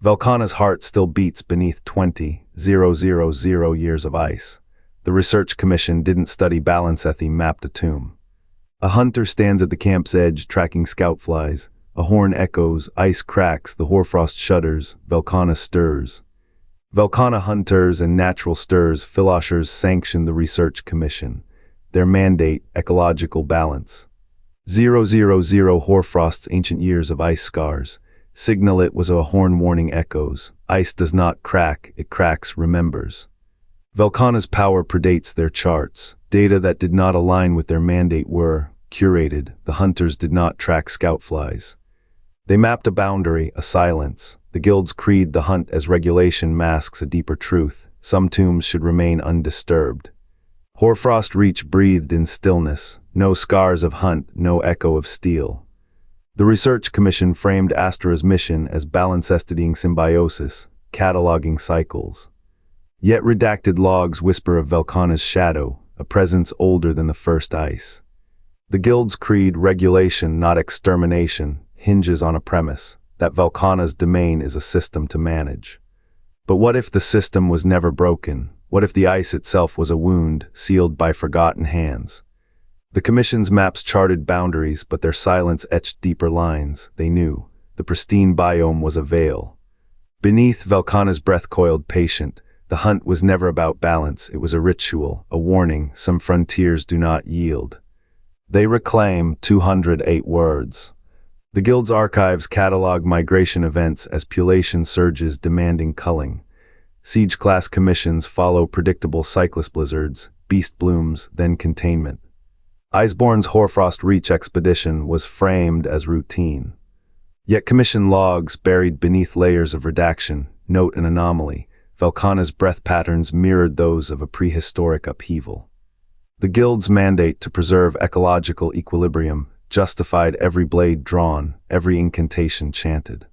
Velkhana's heart still beats beneath 20,000 years of ice. The research commission didn't study balance as he mapped a tomb. A hunter stands at the camp's edge tracking scout flies. A horn echoes, ice cracks, the Hoarfrost shudders, Velkhana stirs. Velkhana hunters and natural stirs Philosophers sanction the research commission. Their mandate, ecological balance. 000 Hoarfrost's ancient years of ice scars. Signal it was a horn warning echoes. Ice does not crack, it cracks, remembers. Velkhana's power predates their charts. Data that did not align with their mandate were curated. The hunters did not track scout flies. They mapped a boundary, a silence. The guild's creed, the hunt as regulation, masks a deeper truth. Some tombs should remain undisturbed. Hoarfrost Reach breathed in stillness. No scars of hunt, no echo of steel. The research commission framed Astra's mission as balance-studying symbiosis, cataloging cycles. Yet redacted logs whisper of Velkhana's shadow, a presence older than the first ice. The guild's creed, regulation, not extermination, hinges on a premise, that Velkhana's domain is a system to manage. But what if the system was never broken? What if the ice itself was a wound, sealed by forgotten hands? The commission's maps charted boundaries, but their silence etched deeper lines. They knew. The pristine biome was a veil. Beneath, Velkhana's breath coiled patient. The hunt was never about balance, it was a ritual, a warning. Some frontiers do not yield. They reclaim 208 words. The guild's archives catalog migration events as population surges demanding culling. Siege-class commissions follow predictable cyclist blizzards, beast blooms, then containment. Iceborne's Hoarfrost Reach expedition was framed as routine. Yet commission logs buried beneath layers of redaction note an anomaly. Velkhana's breath patterns mirrored those of a prehistoric upheaval. The guild's mandate to preserve ecological equilibrium justified every blade drawn, every incantation chanted.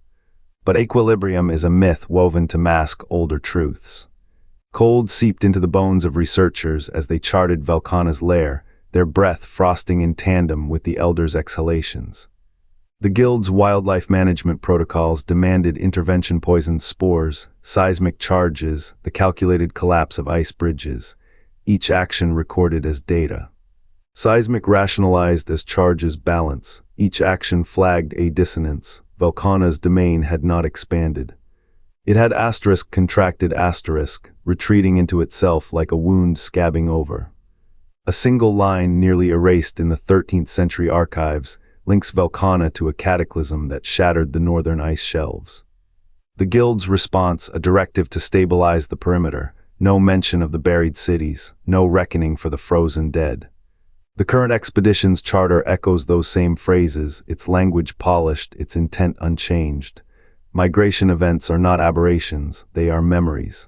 But equilibrium is a myth woven to mask older truths. Cold seeped into the bones of researchers as they charted Velkhana's lair, their breath frosting in tandem with the elders' exhalations. The guild's wildlife management protocols demanded intervention poisoned spores, seismic charges, the calculated collapse of ice bridges, each action recorded as data. Seismic rationalized as charges balance, each action flagged a dissonance. Velkhana's domain had not expanded. It had asterisk contracted asterisk, retreating into itself like a wound scabbing over. A single line nearly erased in the 13th century archives links Velkhana to a cataclysm that shattered the northern ice shelves. The guild's response, a directive to stabilize the perimeter, no mention of the buried cities, no reckoning for the frozen dead. The current expedition's charter echoes those same phrases, its language polished, its intent unchanged. Migration events are not aberrations, they are memories.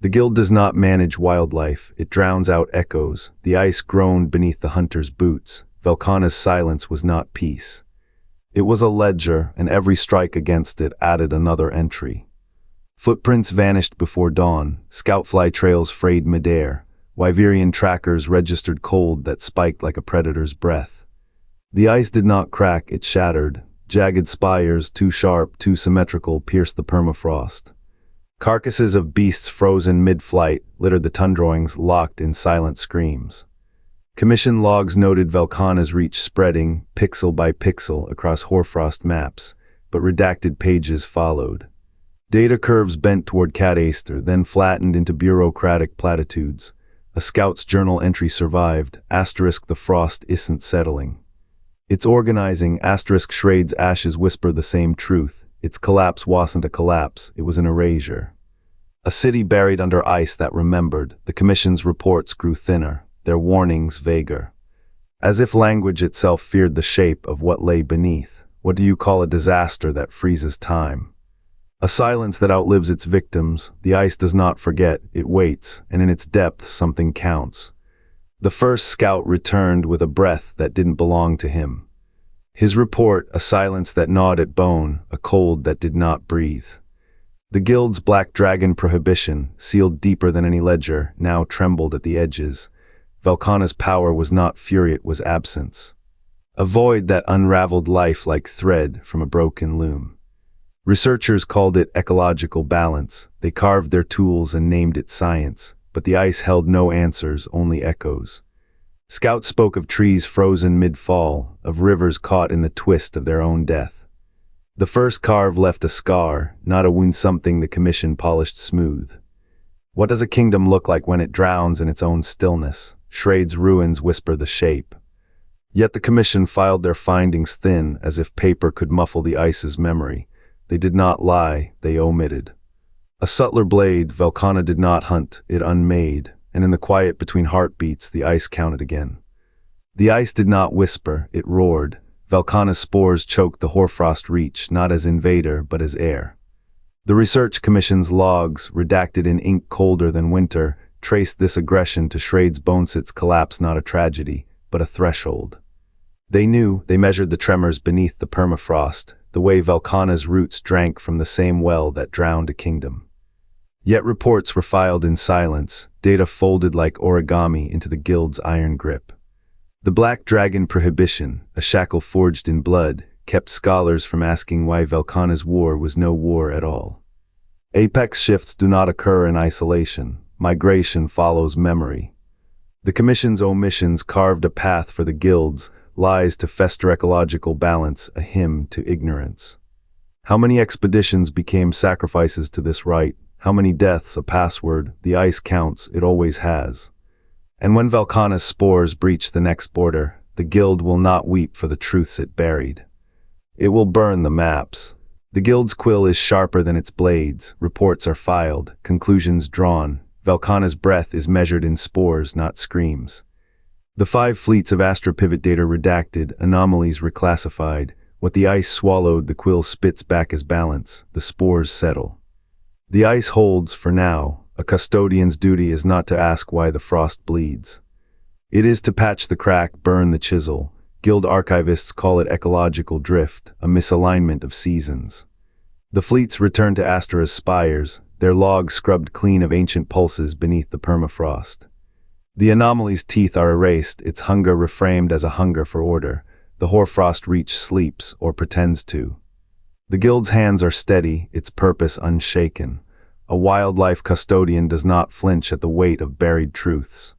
The guild does not manage wildlife, it drowns out echoes. The ice groaned beneath the hunter's boots. Velkhana's silence was not peace. It was a ledger, and every strike against it added another entry. Footprints vanished before dawn, scoutfly trails frayed midair. Wyverian trackers registered cold that spiked like a predator's breath. The ice did not crack, it shattered. Jagged spires, too sharp, too symmetrical, pierced the permafrost. Carcasses of beasts frozen mid-flight littered the tundroings, locked in silent screams. Commission logs noted Velkhana's reach spreading, pixel by pixel, across Hoarfrost maps, but redacted pages followed. Data curves bent toward Catastrophe, then flattened into bureaucratic platitudes. A scout's journal entry survived, asterisk the frost isn't settling. Its organizing, asterisk Shrade's ashes whisper the same truth. Its collapse wasn't a collapse, it was an erasure. A city buried under ice that remembered. The commission's reports grew thinner, their warnings vaguer. As if language itself feared the shape of what lay beneath. What do you call a disaster that freezes time? A silence that outlives its victims. The ice does not forget, it waits, and in its depths something counts. The first scout returned with a breath that didn't belong to him. His report, a silence that gnawed at bone, a cold that did not breathe. The guild's black dragon prohibition, sealed deeper than any ledger, now trembled at the edges. Velkhana's power was not fury, it was absence. A void that unraveled life like thread from a broken loom. Researchers called it ecological balance. They carved their tools and named it science, but the ice held no answers, only echoes. Scouts spoke of trees frozen mid-fall, of rivers caught in the twist of their own death. The first carve left a scar, not a wound, something the commission polished smooth. What does a kingdom look like when it drowns in its own stillness? Schrade's ruins whisper the shape. Yet the commission filed their findings thin, as if paper could muffle the ice's memory. They did not lie, they omitted. A subtler blade, Velkhana did not hunt, it unmade, and in the quiet between heartbeats the ice counted again. The ice did not whisper, it roared. Velkhana's spores choked the Hoarfrost reach, not as invader, but as heir. The Research Commission's logs, redacted in ink colder than winter, traced this aggression to Schrade's bonesets collapse, not a tragedy, but a threshold. They knew, they measured the tremors beneath the permafrost, the way Velkhana's roots drank from the same well that drowned a kingdom. Yet reports were filed in silence, data folded like origami into the guild's iron grip. The Black Dragon Prohibition, a shackle forged in blood, kept scholars from asking why Velkhana's war was no war at all. Apex shifts do not occur in isolation. Migration follows memory. The Commission's omissions carved a path for the guilds, lies to fester ecological balance, a hymn to ignorance. How many expeditions became sacrifices to this rite? How many deaths a password? The ice counts, it always has. And when Velkhana's spores breach the next border, the guild will not weep for the truths it buried. It will burn the maps. The guild's quill is sharper than its blades, reports are filed, conclusions drawn. Velkhana's breath is measured in spores, not screams. The 5 fleets of astropivot data redacted, anomalies reclassified. What the ice swallowed, the quill spits back as balance, the spores settle. The ice holds for now. A custodian's duty is not to ask why the frost bleeds. It is to patch the crack, burn the chisel. Guild archivists call it ecological drift, a misalignment of seasons. The fleets return to Astera's spires, their logs scrubbed clean of ancient pulses beneath the permafrost. The anomaly's teeth are erased, its hunger reframed as a hunger for order. The Hoarfrost reach sleeps, or pretends to. The guild's hands are steady, its purpose unshaken. A wildlife custodian does not flinch at the weight of buried truths.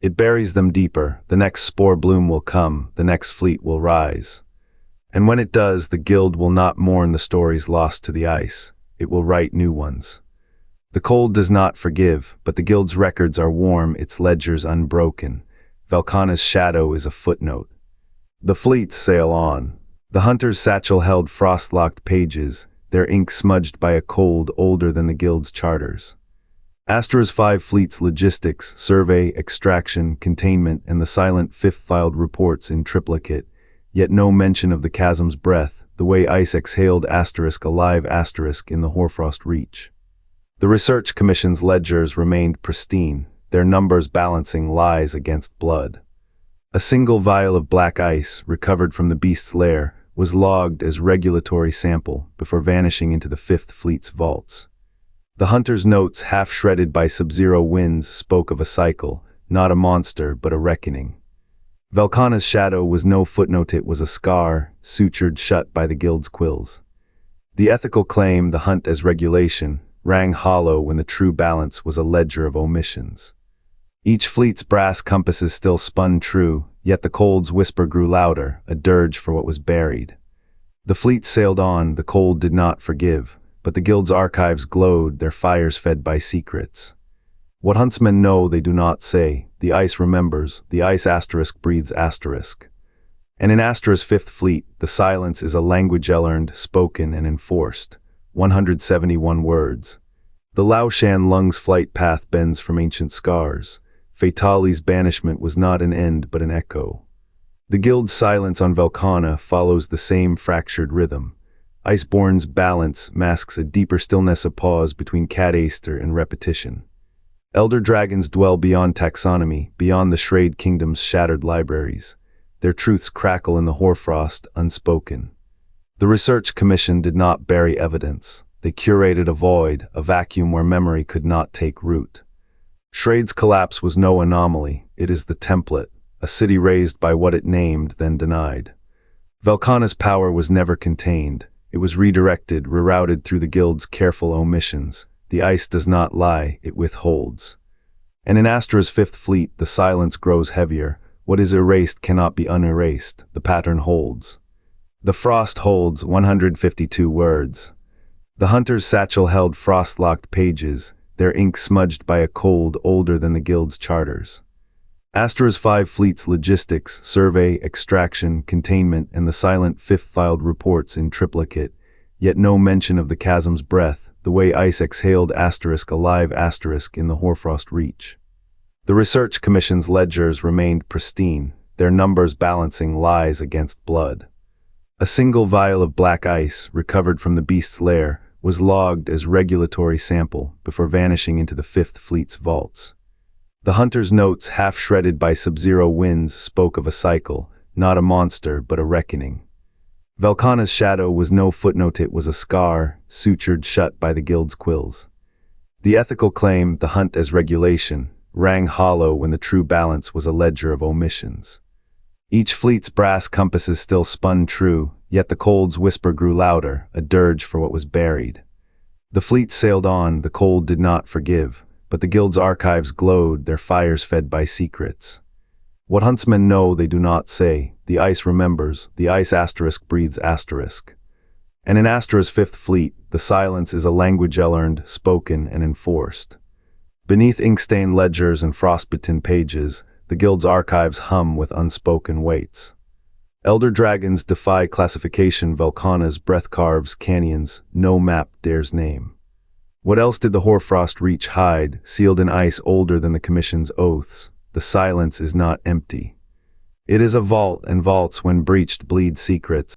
It buries them deeper. The next spore bloom will come, the next fleet will rise. And when it does, the guild will not mourn the stories lost to the ice. It will write new ones. The cold does not forgive, but the guild's records are warm, its ledgers unbroken. Velkhana's shadow is a footnote. The fleets sail on. The hunter's satchel held frost-locked pages, their ink smudged by a cold older than the guild's charters. Astera's 5 fleets' logistics, survey, extraction, containment, and the silent 5th filed reports in triplicate, yet no mention of the chasm's breath, the way ice exhaled asterisk a live asterisk in the Hoarfrost reach. The Research Commission's ledgers remained pristine, their numbers balancing lies against blood. A single vial of black ice, recovered from the beast's lair, was logged as regulatory sample before vanishing into the 5th Fleet's vaults. The hunter's notes, half shredded by sub-zero winds, spoke of a cycle, not a monster but a reckoning. Velkhana's shadow was no footnote, it was a scar, sutured shut by the guild's quills. The ethical claim, the hunt as regulation, rang hollow when the true balance was a ledger of omissions. Each fleet's brass compasses still spun true, yet the cold's whisper grew louder, a dirge for what was buried. The fleet sailed on, the cold did not forgive, but the guild's archives glowed, their fires fed by secrets. What huntsmen know they do not say, the ice remembers, the ice asterisk breathes asterisk. And in Astera's 5th Fleet, the silence is a language learned, spoken, and enforced. 171 words. The Lao-Shan lung's flight path bends from ancient scars. Fatalis' banishment was not an end but an echo. The guild's silence on Velkhana follows the same fractured rhythm. Iceborne's balance masks a deeper stillness, a pause between cataster and repetition. Elder dragons dwell beyond taxonomy, beyond the Schrade Kingdom's shattered libraries. Their truths crackle in the Hoarfrost, unspoken. The Research Commission did not bury evidence. They curated a void, a vacuum where memory could not take root. Schrade's collapse was no anomaly, it is the template, a city raised by what it named, then denied. Velkhana's power was never contained, It was redirected, rerouted through the guild's careful omissions. The ice does not lie, it withholds. And in Astra's fifth fleet, the silence grows heavier. What is erased cannot be unerased. The pattern holds. The frost holds 152 words. The hunter's satchel held frost-locked pages, their ink smudged by a cold older than the guild's charters. Astra's 5 fleets' logistics, survey, extraction, containment, and the silent fifth filed reports in triplicate, yet no mention of the chasm's breath, the way ice exhaled *, alive * in the Hoarfrost reach. The Research Commission's ledgers remained pristine, their numbers balancing lies against blood. A single vial of black ice, recovered from the beast's lair, was logged as regulatory sample before vanishing into the Fifth Fleet's vaults. The hunter's notes, half shredded by sub-zero winds, spoke of a cycle, not a monster but a reckoning. Velkhana's shadow was no footnote, it was a scar, sutured shut by the guild's quills. The ethical claim, the hunt as regulation, rang hollow when the true balance was a ledger of omissions. Each fleet's brass compasses still spun true, yet the cold's whisper grew louder, a dirge for what was buried. The fleet sailed on, the cold did not forgive, but the guild's archives glowed, their fires fed by secrets. What huntsmen know they do not say, the ice remembers, the ice * breathes *. And in Astra's fifth fleet, the silence is a language learned, spoken, and enforced. Beneath ink-stained ledgers and frostbitten pages, the guild's archives hum with unspoken weights. Elder dragons defy classification, Velkhana's breath carves canyons, no map dares name. What else did the Hoarfrost reach hide, sealed in ice older than the Commission's oaths? The silence is not empty. It is a vault, and vaults when breached bleed secrets.